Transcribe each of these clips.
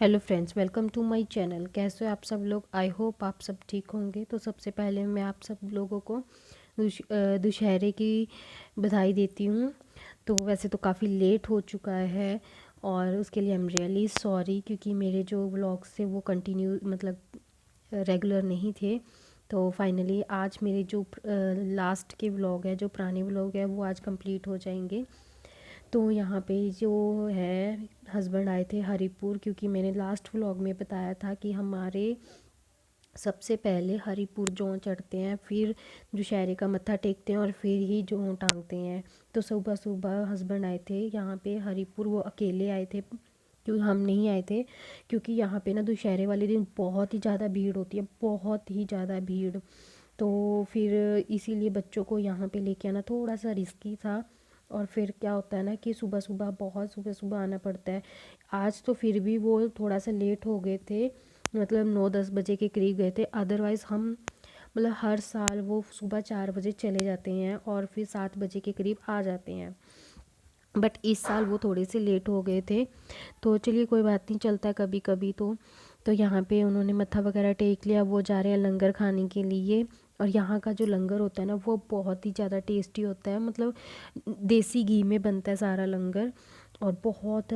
Hello friends, welcome to my channel. कैसे हो आप सब लोग? आई होप आप सब ठीक होंगे। तो सबसे पहले मैं आप सब लोगों को दुशहरे की बधाई देती हूँ। तो वैसे तो काफ़ी लेट हो चुका है और उसके लिए आई एम रियली सॉरी, क्योंकि मेरे जो व्लॉग्स थे वो कंटिन्यू मतलब रेगुलर नहीं थे। तो फाइनली आज मेरे जो लास्ट के व्लॉग है, जो पुराने व्लॉग है, वो आज कंप्लीट हो जाएंगे। तो यहाँ पे जो है हस्बैंड आए थे हरिपुर, क्योंकि मैंने लास्ट व्लॉग में बताया था कि हमारे सबसे पहले हरिपुर जौ चढ़ते हैं, फिर दुशहरे का मत्था टेकते हैं और फिर ही जौ टांगते हैं। तो सुबह सुबह हस्बैंड आए थे यहाँ पे हरिपुर, वो अकेले आए थे क्योंकि हम नहीं आए थे। क्योंकि यहाँ पे ना दुशहरे वाले दिन बहुत ही ज़्यादा भीड़ होती है, बहुत ही ज़्यादा भीड़। तो फिर इसीलिए बच्चों को यहाँ पे लेके आना थोड़ा सा रिस्की था। और फिर क्या होता है ना कि सुबह सुबह बहुत सुबह सुबह आना पड़ता है। आज तो फिर भी वो थोड़ा सा लेट हो गए थे, मतलब 9-10 बजे के करीब गए थे। अदरवाइज़ हम मतलब हर साल वो सुबह 4 बजे चले जाते हैं और फिर 7 बजे के करीब आ जाते हैं। बट इस साल वो थोड़े से लेट हो गए थे। तो चलिए कोई बात नहीं, चलता है कभी कभी। तो यहाँ पे उन्होंने मत्था वगैरह टेक लिया, वो जा रहे हैं लंगर खाने के लिए। और यहाँ का जो लंगर होता है ना, वो बहुत ही ज़्यादा टेस्टी होता है। मतलब देसी घी में बनता है सारा लंगर और बहुत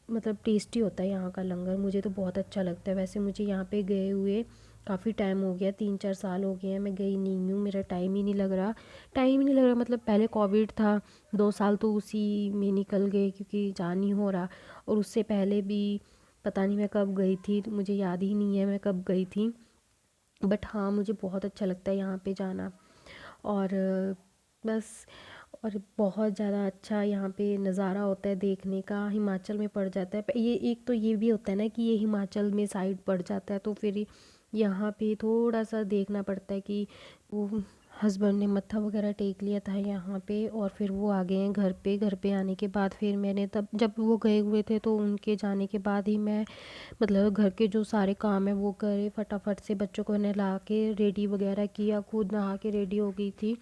मतलब टेस्टी होता है यहाँ का लंगर। मुझे तो बहुत अच्छा लगता है। वैसे मुझे यहाँ पे गए हुए काफ़ी टाइम हो गया, 3-4 साल हो गए हैं, मैं गई नहीं हूँ। मेरा टाइम ही नहीं लग रहा। मतलब पहले कोविड था, 2 साल तो उसी में निकल गए क्योंकि जा नहीं हो रहा। और उससे पहले भी पता नहीं मैं कब गई थी, तो मुझे याद ही नहीं है मैं कब गई थी। बट हाँ, मुझे बहुत अच्छा लगता है यहाँ पे जाना। और बस, और बहुत ज़्यादा अच्छा यहाँ पे नज़ारा होता है देखने का। हिमाचल में पड़ जाता है ये, एक तो ये भी होता है ना कि ये हिमाचल में साइड पड़ जाता है, तो फिर यहाँ पे थोड़ा सा देखना पड़ता है कि वो हस्बैंड ने मत्था वगैरह टेक लिया था यहाँ पे और फिर वो आ गए हैं घर पे। घर पे आने के बाद फिर मैंने, तब जब वो गए हुए थे तो उनके जाने के बाद ही मैं मतलब घर के जो सारे काम है वो करे, फटाफट से बच्चों को नहला के रेडी वगैरह किया, खुद नहा के रेडी हो गई थी।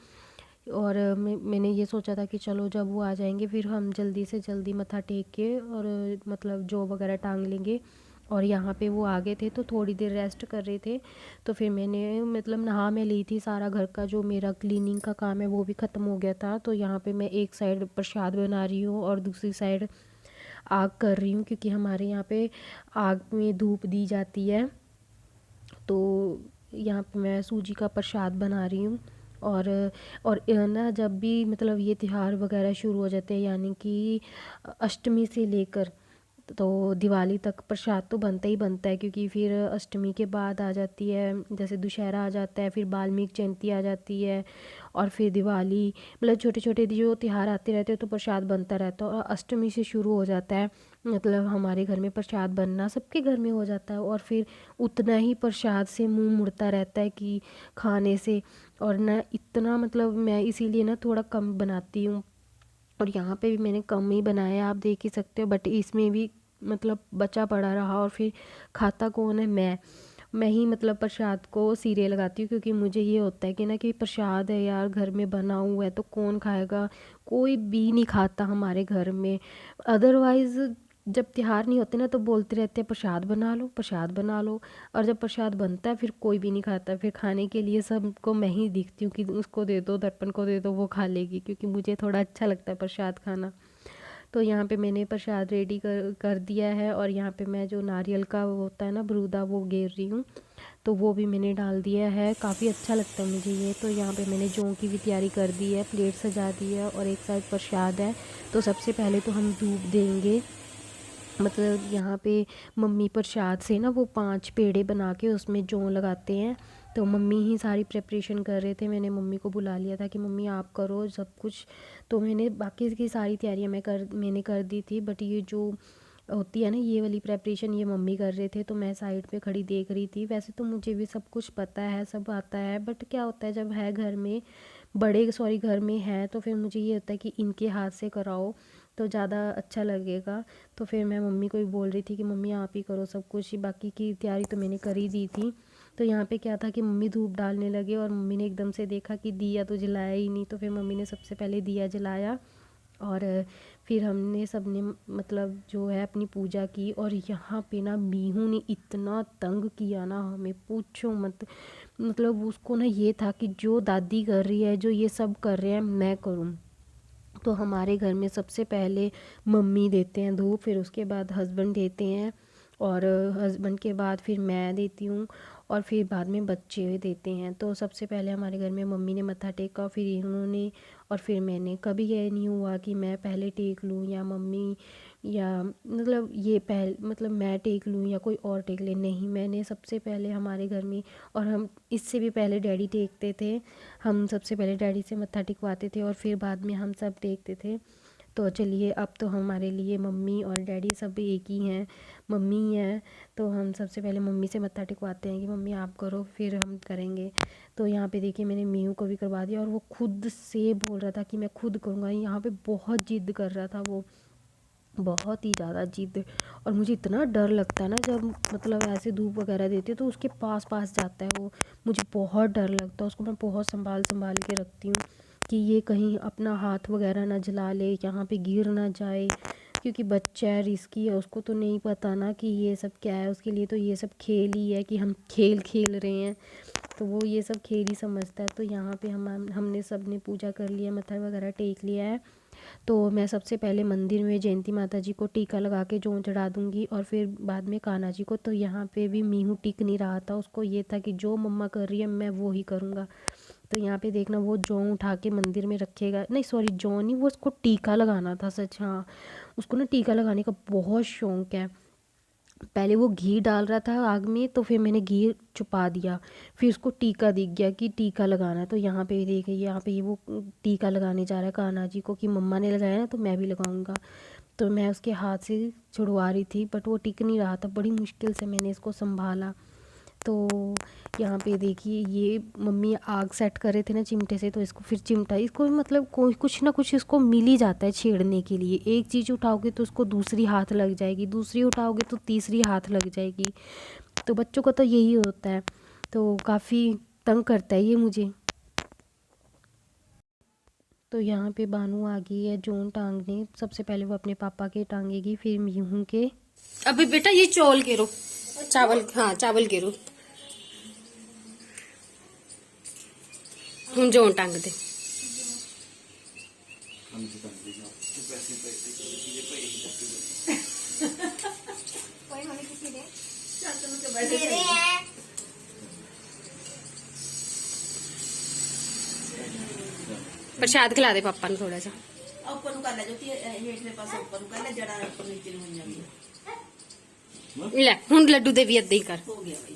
और मैंने ये सोचा था कि चलो जब वो आ जाएंगे फिर हम जल्दी से जल्दी मत्था टेक के और मतलब जौ वगैरह टांग लेंगे। और यहाँ पे वो आ गए थे तो थोड़ी देर रेस्ट कर रहे थे। तो फिर मैंने मतलब नहा मैं ली थी, सारा घर का जो मेरा क्लीनिंग का काम है वो भी ख़त्म हो गया था। तो यहाँ पे मैं एक साइड प्रसाद बना रही हूँ और दूसरी साइड आग कर रही हूँ, क्योंकि हमारे यहाँ पे आग में धूप दी जाती है। तो यहाँ पे मैं सूजी का प्रसाद बना रही हूँ। और ना जब भी मतलब ये त्योहार वगैरह शुरू हो जाते हैं, यानी कि अष्टमी से लेकर तो दिवाली तक प्रसाद तो बनता ही बनता है। क्योंकि फिर अष्टमी के बाद आ जाती है, जैसे दुशहरा आ जाता है, फिर वाल्मीकि जयंती आ जाती है और फिर दिवाली। मतलब छोटे छोटे जो त्योहार आते रहते हैं तो प्रसाद बनता रहता है। और अष्टमी से शुरू हो जाता है, मतलब हमारे घर में प्रसाद बनना सबके घर में हो जाता है। और फिर उतना ही प्रसाद से मुंह मुड़ता रहता है कि खाने से। और ना इतना मतलब मैं इसीलिए ना थोड़ा कम बनाती हूँ। और यहाँ पे भी मैंने कम ही बनाया, आप देख ही सकते हो। बट इसमें भी मतलब बचा पड़ा रहा और फिर खाता कौन है? मैं ही मतलब प्रसाद को सिरे लगाती हूँ, क्योंकि मुझे ये होता है कि ना कि प्रसाद है यार, घर में बना हुआ है तो कौन खाएगा? कोई भी नहीं खाता हमारे घर में। अदरवाइज़ जब त्योहार नहीं होते ना तो बोलते रहते हैं प्रसाद बना लो, प्रसाद बना लो। और जब प्रसाद बनता है फिर कोई भी नहीं खाता। फिर खाने के लिए सबको मैं ही दिखती हूँ कि उसको दे दो, दर्पण को दे दो, वो खा लेगी, क्योंकि मुझे थोड़ा अच्छा लगता है प्रसाद खाना। तो यहाँ पे मैंने प्रसाद रेडी कर कर दिया है। और यहाँ पे मैं जो नारियल का वो होता है ना बरूदा, वो गेर रही हूँ। तो वो भी मैंने डाल दिया है, काफ़ी अच्छा लगता है मुझे ये। तो यहाँ पे मैंने जौ की भी तैयारी कर दी है, प्लेट सजा दी है और एक साइड प्रसाद है। तो सबसे पहले तो हम धूप देंगे। मतलब यहाँ पे मम्मी प्रसाद से ना वो 5 पेड़े बना के उसमें जौ लगाते हैं। तो मम्मी ही सारी प्रिपरेशन कर रहे थे, मैंने मम्मी को बुला लिया था कि मम्मी आप करो सब कुछ। तो मैंने बाकी की सारी तैयारियां मैंने कर दी थी। बट ये जो होती है ना ये वाली प्रेपरेशन, ये मम्मी कर रहे थे, तो मैं साइड पे खड़ी देख रही थी। वैसे तो मुझे भी सब कुछ पता है, सब आता है। बट क्या होता है जब है घर में घर में है तो फिर मुझे ये होता है कि इनके हाथ से कराओ तो ज़्यादा अच्छा लगेगा। तो फिर मैं मम्मी को भी बोल रही थी कि मम्मी आप ही करो सब कुछ, बाकी की तैयारी तो मैंने कर ही दी थी। तो यहाँ पे क्या था कि मम्मी धूप डालने लगे और मम्मी ने एकदम से देखा कि दिया तो जलाया ही नहीं। तो फिर मम्मी ने सबसे पहले दिया जलाया और फिर हमने सबने मतलब जो है अपनी पूजा की। और यहाँ पे ना मीहू ने इतना तंग किया ना, हमें पूछो मत। मतलब उसको ना ये था कि जो दादी कर रही है, जो ये सब कर रहे हैं, मैं करूँ। तो हमारे घर में सबसे पहले मम्मी देते हैं धूप, फिर उसके बाद हस्बैंड देते हैं, और हस्बैंड के बाद फिर मैं देती हूँ, और फिर बाद में बच्चे देते हैं। तो सबसे पहले हमारे घर में मम्मी ने मत्था टेका, फिर इन्होंने, और फिर मैंने। कभी ये नहीं हुआ कि मैं पहले टेक लूँ या मम्मी, या मतलब ये मतलब मैं टेक लूँ या कोई और टेक ले, नहीं, मैंने सबसे पहले हमारे घर में। और हम इससे भी पहले डैडी टेकते थे। हम सबसे पहले डैडी से मत्था टिकवाते थे और फिर बाद में हम सब टेकते थे। तो चलिए, अब तो हमारे लिए मम्मी और डैडी सब एक ही हैं, मम्मी ही हैं। तो हम सबसे पहले मम्मी से मत्था टिकवाते हैं कि मम्मी आप करो, फिर हम करेंगे। तो यहाँ पे देखिए मैंने मीहू को भी करवा दिया, और वो खुद से बोल रहा था कि मैं खुद करूँगा। यहाँ पे बहुत जिद कर रहा था वो, बहुत ही ज़्यादा जिद। और मुझे इतना डर लगता है ना जब मतलब ऐसे धूप वगैरह देती है तो उसके पास पास जाता है वो, मुझे बहुत डर लगता है। उसको मैं बहुत संभाल संभाल के रखती हूँ कि ये कहीं अपना हाथ वगैरह ना जला ले, यहाँ पे गिर ना जाए, क्योंकि बच्चा है, रिस्की है, उसको तो नहीं पता ना कि ये सब क्या है। उसके लिए तो ये सब खेल ही है कि हम खेल खेल रहे हैं, तो वो ये सब खेल ही समझता है। तो यहाँ पे हमने सब ने पूजा कर लिया, मत्था वगैरह टेक लिया है। तो मैं सबसे पहले मंदिर में जयंती माता जी को टीका लगा के जौं चढ़ा दूँगी, और फिर बाद में कान्हा जी को। तो यहाँ पे भी मीहू टिक नहीं रहा था, उसको ये था कि जो मम्मा कर रही है मैं वो ही करूँगा। तो यहाँ पे देखना, वो जौं उठा के मंदिर में रखेगा, नहीं सॉरी जौं नहीं, वो उसको टीका लगाना था, सच हाँ, उसको ना टीका लगाने का बहुत शौक है। पहले वो घी डाल रहा था आग में, तो फिर मैंने घी छुपा दिया, फिर उसको टीका दिख गया कि टीका लगाना है। तो यहाँ पे देखिए, यहाँ पे ये वो टीका लगाने जा रहा है कान्हा जी को, कि मम्मा ने लगाया ना तो मैं भी लगाऊंगा। तो मैं उसके हाथ से छुड़वा रही थी, बट वो टिक नहीं रहा था, बड़ी मुश्किल से मैंने इसको संभाला। तो यहाँ पे देखिए, ये मम्मी आग सेट कर रहे थे ना चिमटे से, तो इसको फिर चिमटा, इसको मतलब कोई कुछ ना कुछ इसको मिल ही जाता है छेड़ने के लिए। एक चीज़ उठाओगे तो उसको दूसरी हाथ लग जाएगी, दूसरी उठाओगे तो तीसरी हाथ लग जाएगी। तो बच्चों का तो यही होता है, तो काफ़ी तंग करता है ये मुझे। तो यहाँ पे बानू आ गई है जोन टांगने, सबसे पहले वो अपने पापा के टांगेगी, फिर मीहू के। अभी बेटा ये चौल गिरो, चावल, हाँ चावल गिरो, हम जोन टांग दे। प्रसाद खिला दे पापा ने थोड़ा सा। ਉੱਪਰ ਨੂੰ ਕਰ ਲੈ ਜੋ ਹੇਠਲੇ ਪਾਸੇ ਉੱਪਰ ਨੂੰ ਕਰ ਲੈ, ਜੜਾ ਉੱਪਰ ਨੀਚੇ ਨੂੰ ਹੋ ਜਾਂਦੀ ले हुन लड्डू दे भी अद्दा ही कर। ਹੋ ਗਿਆ ਬਾਈ।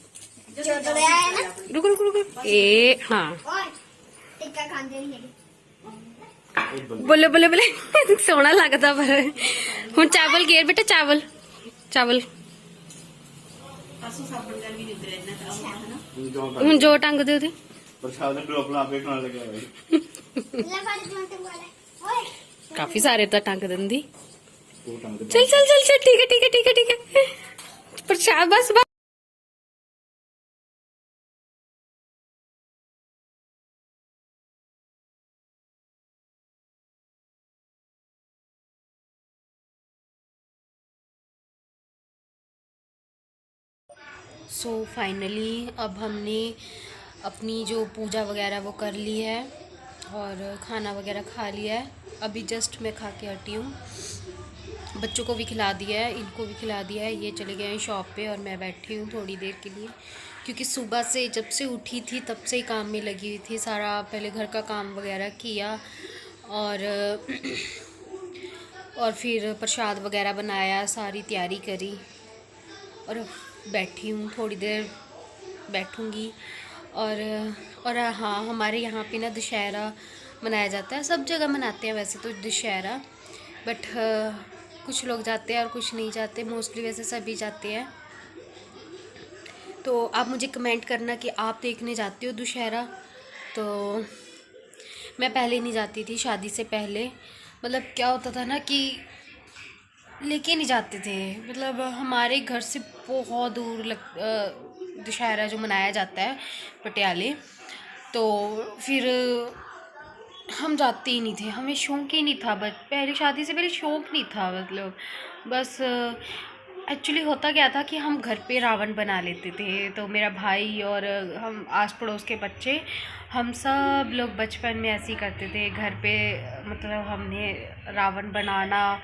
रुक रुक रुक ए हाँ टिक्का खांदे नहीं है। बोले बोले बोले सोना लगता पर हुन चावल घेर बेटा, चावल चावल ਪਾਸੋਂ ਸਾਬਣ ਨਾਲ ਵੀ ਨਿਕਲ ਇੰਨਾ ਤਾਂ ਹੈ ਨਾ। हुन जो टंग दे ओदे प्रसाद ने अपना आपे खाने लगे भाई। ले बारी जोंटे वाला ओए काफी सारे तो टंग दिंदी। वो टांग दे। चल चल चल चल ठीक है ठीक है ठीक है ठीक है प्रसाद बस बस। सो फाइनली अब हमने अपनी जो पूजा वगैरह वो कर ली है और खाना वगैरह खा लिया है। अभी जस्ट मैं खा के हटी हूँ, बच्चों को भी खिला दिया है, इनको भी खिला दिया है, ये चले गए हैं शॉप पे और मैं बैठी हूँ थोड़ी देर के लिए, क्योंकि सुबह से जब से उठी थी तब से ही काम में लगी हुई थी। सारा पहले घर का काम वगैरह किया और फिर प्रसाद वगैरह बनाया, सारी तैयारी करी और बैठी हूँ, थोड़ी देर बैठूँगी। और हाँ, हमारे यहाँ पे ना दशहरा मनाया जाता है, सब जगह मनाते हैं वैसे तो दशहरा, बट कुछ लोग जाते हैं और कुछ नहीं जाते, मोस्टली वैसे सभी जाते हैं। तो आप मुझे कमेंट करना कि आप देखने जाते हो दशहरा। तो मैं पहले नहीं जाती थी, शादी से पहले मतलब क्या होता था ना कि लेके नहीं जाते थे, मतलब हमारे घर से बहुत दूर दशहरा जो मनाया जाता है पटियाले, तो फिर हम जाते ही नहीं थे, हमें शौक ही नहीं था। बस पहले शादी से पहले शौक नहीं था, मतलब बस एक्चुअली होता क्या था कि हम घर पे रावण बना लेते थे। तो मेरा भाई और हम आस पड़ोस के बच्चे, हम सब लोग बचपन में ऐसे ही करते थे घर पे। मतलब हमने रावण बनाना,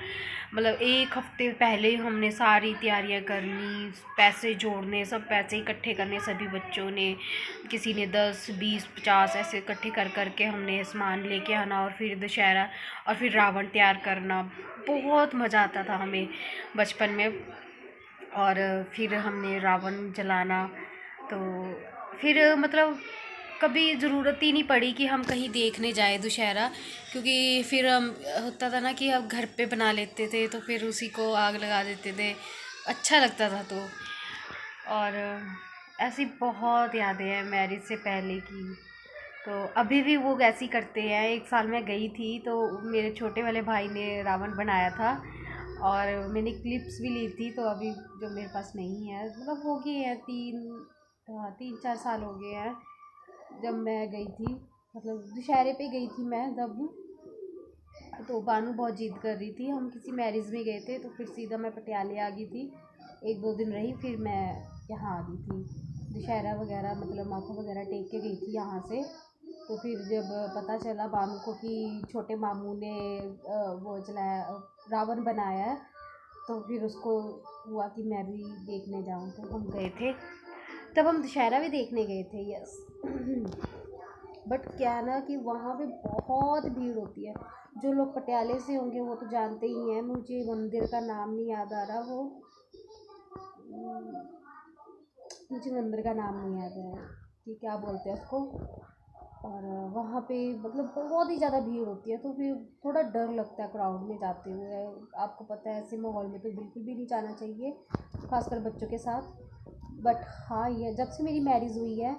मतलब एक हफ्ते पहले ही हमने सारी तैयारियां करनी, पैसे जोड़ने, सब पैसे इकट्ठे करने सभी बच्चों ने। किसी ने 10 20 50 ऐसे इकट्ठे कर करके हमने सामान लेके आना, और फिर दशहरा और फिर रावण तैयार करना। बहुत मज़ा आता था हमें बचपन में। और फिर हमने रावण जलाना, तो फिर मतलब कभी ज़रूरत ही नहीं पड़ी कि हम कहीं देखने जाए दशहरा, क्योंकि फिर हम होता था ना कि अब घर पे बना लेते थे, तो फिर उसी को आग लगा देते थे, अच्छा लगता था। तो और ऐसी बहुत यादें हैं मैरिज से पहले की। तो अभी भी वो ऐसी करते हैं। एक साल मैं गई थी तो मेरे छोटे वाले भाई ने रावण बनाया था, और मैंने क्लिप्स भी ली थी। तो अभी जो मेरे पास नहीं है, मतलब हो गई है 3 4 साल हो गए हैं जब मैं गई थी, मतलब दशहरे पे गई थी मैं तब। तो बानू बहुत जिद कर रही थी, हम किसी मैरिज में गए थे, तो फिर सीधा मैं पटियाले आ गई थी। 1 2 दिन रही, फिर मैं यहाँ आ गई थी। दशहरा वगैरह मतलब माथा वगैरह टेक के गई थी यहाँ से। तो फिर जब पता चला बानू को कि छोटे मामू ने वो जलाया, रावण बनाया है, तो फिर उसको हुआ कि मैं भी देखने जाऊँ, तो हम गए थे। तब हम दशहरा भी देखने गए थे, यस। बट क्या है ना कि वहाँ पे बहुत भीड़ होती है। जो लोग पटियाले से होंगे वो तो जानते ही हैं, मुझे मंदिर का नाम नहीं याद आ रहा, वो मुझे मंदिर का नाम नहीं याद है कि क्या बोलते हैं उसको। और वहाँ पे मतलब बहुत ही ज़्यादा भीड़ होती है, तो फिर थोड़ा डर लगता है क्राउड में जाते हुए। आपको पता है ऐसे माहौल में तो बिल्कुल भी नहीं जाना चाहिए, खासकर बच्चों के साथ। बट हाँ, ये जब से मेरी मैरिज हुई है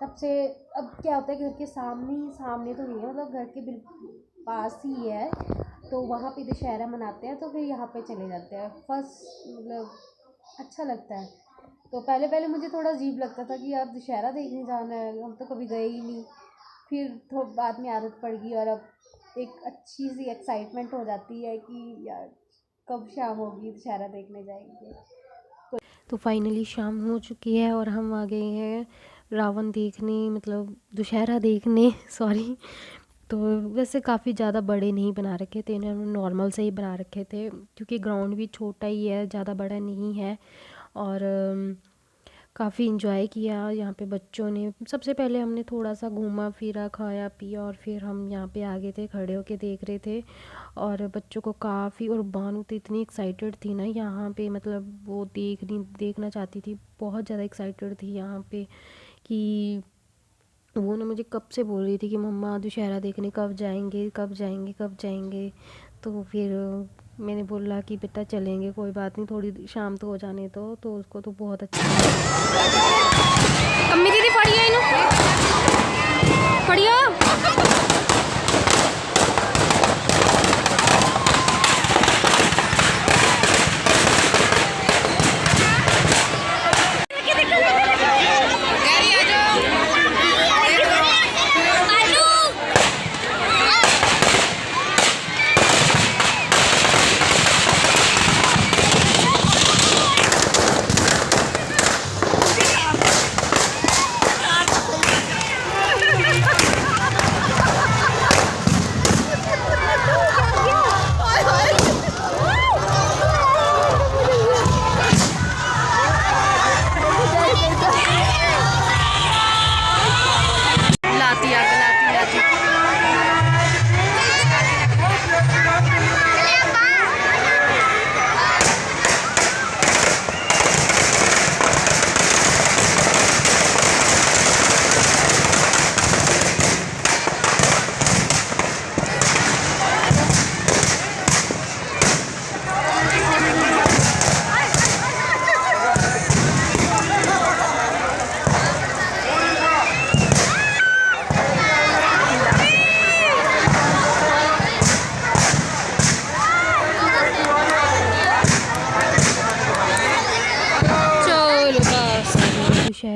तब से, अब क्या होता है, घर के सामने तो नहीं है, मतलब घर के बिल्कुल पास ही है, तो वहाँ पे दशहरा मनाते हैं, तो फिर यहाँ पे चले जाते हैं। फर्स्ट मतलब अच्छा लगता है। तो पहले पहले मुझे थोड़ा अजीब लगता था कि यार दशहरा देखने जाना है, हम तो कभी गए ही नहीं। फिर तो बाद में आदत पड़ गई, और अब एक अच्छी सी एक्साइटमेंट हो जाती है कि यार कब शाम होगी, दशहरा देखने जाएंगे। तो फाइनली शाम हो चुकी है और हम आ गए हैं रावण देखने, मतलब दशहरा देखने सॉरी। तो वैसे काफ़ी ज़्यादा बड़े नहीं बना रखे थे इन्होंने, नॉर्मल से ही बना रखे थे, क्योंकि ग्राउंड भी छोटा ही है, ज़्यादा बड़ा नहीं है। और काफ़ी इंजॉय किया यहाँ पे बच्चों ने। सबसे पहले हमने थोड़ा सा घूमा फिरा, खाया पिया, और फिर हम यहाँ पे आगे थे, खड़े होके देख रहे थे। और बच्चों को काफ़ी, और बानू तो इतनी एक्साइटेड थी ना यहाँ पे, मतलब वो देखना चाहती थी, बहुत ज़्यादा एक्साइटेड थी यहाँ पे कि वो ना मुझे कब से बोल रही थी कि मम्मा दशहरा देखने कब जाएंगे, कब जाएंगे, कब जाएंगे। तो फिर मैंने बोला कि बेटा चलेंगे, कोई बात नहीं, थोड़ी शाम तो हो जाने दो। तो उसको तो बहुत अच्छा अम्मी दीदी पढ़िए इनू पढ़ियो।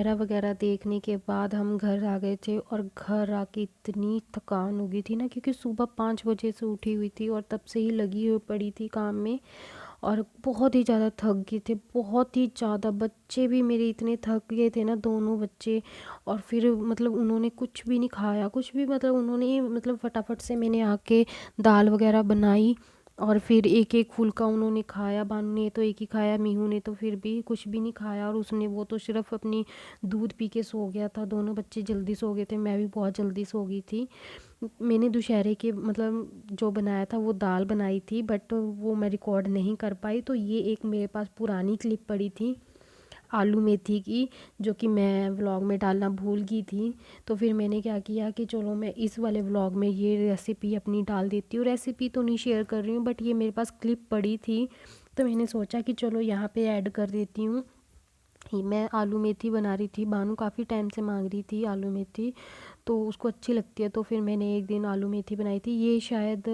दशहरा वगैरह देखने के बाद हम घर आ गए थे, और घर आके इतनी थकान हो गई थी ना, क्योंकि सुबह 5 बजे से उठी हुई थी और तब से ही लगी हुई पड़ी थी काम में, और बहुत ही ज़्यादा थक गए थे, बहुत ही ज़्यादा। बच्चे भी मेरे इतने थक गए थे ना, दोनों बच्चे। और फिर मतलब उन्होंने कुछ भी नहीं खाया, कुछ भी, मतलब उन्होंने मतलब फटाफट से मैंने आके दाल वगैरह बनाई, और फिर एक एक फुल्का उन्होंने खाया। बानू ने तो एक ही खाया, मीहू ने तो फिर भी कुछ भी नहीं खाया, और उसने वो तो सिर्फ अपनी दूध पी के सो गया था। दोनों बच्चे जल्दी सो गए थे, मैं भी बहुत जल्दी सो गई थी। मैंने दुशहरे के मतलब जो बनाया था वो दाल बनाई थी, बट वो मैं रिकॉर्ड नहीं कर पाई। तो ये एक मेरे पास पुरानी क्लिप पड़ी थी आलू मेथी की, जो कि मैं व्लॉग में डालना भूल गई थी। तो फिर मैंने क्या किया कि चलो मैं इस वाले व्लॉग में ये रेसिपी अपनी डाल देती हूँ। रेसिपी तो नहीं शेयर कर रही हूँ, बट ये मेरे पास क्लिप पड़ी थी, तो मैंने सोचा कि चलो यहाँ पे ऐड कर देती हूँ। मैं आलू मेथी बना रही थी, बानू काफ़ी टाइम से मांग रही थी आलू मेथी, तो उसको अच्छी लगती है। तो फिर मैंने एक दिन आलू मेथी बनाई थी। ये शायद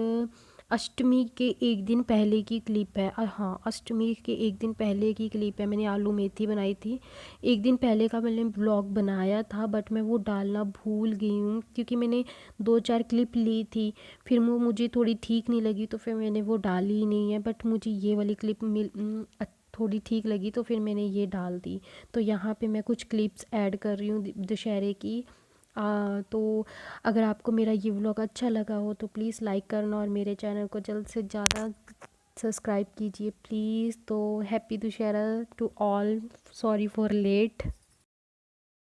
अष्टमी के एक दिन पहले की क्लिप है। हाँ, अष्टमी के एक दिन पहले की क्लिप है। मैंने आलू मेथी बनाई थी, एक दिन पहले का मैंने ब्लॉग बनाया था, बट मैं वो डालना भूल गई हूँ, क्योंकि मैंने 2-4 क्लिप ली थी, फिर वो मुझे थोड़ी ठीक नहीं लगी, तो फिर मैंने वो डाली ही नहीं है। बट मुझे ये वाली क्लिप थोड़ी ठीक लगी, तो फिर मैंने ये डाल दी। तो यहाँ पे मैं कुछ क्लिप्स ऐड कर रही हूँ दशहरे की। तो अगर आपको मेरा ये व्लॉग अच्छा लगा हो तो प्लीज़ लाइक करना, और मेरे चैनल को जल्द से ज़्यादा सब्सक्राइब कीजिए प्लीज़। तो happy Dussehra to all, sorry for late.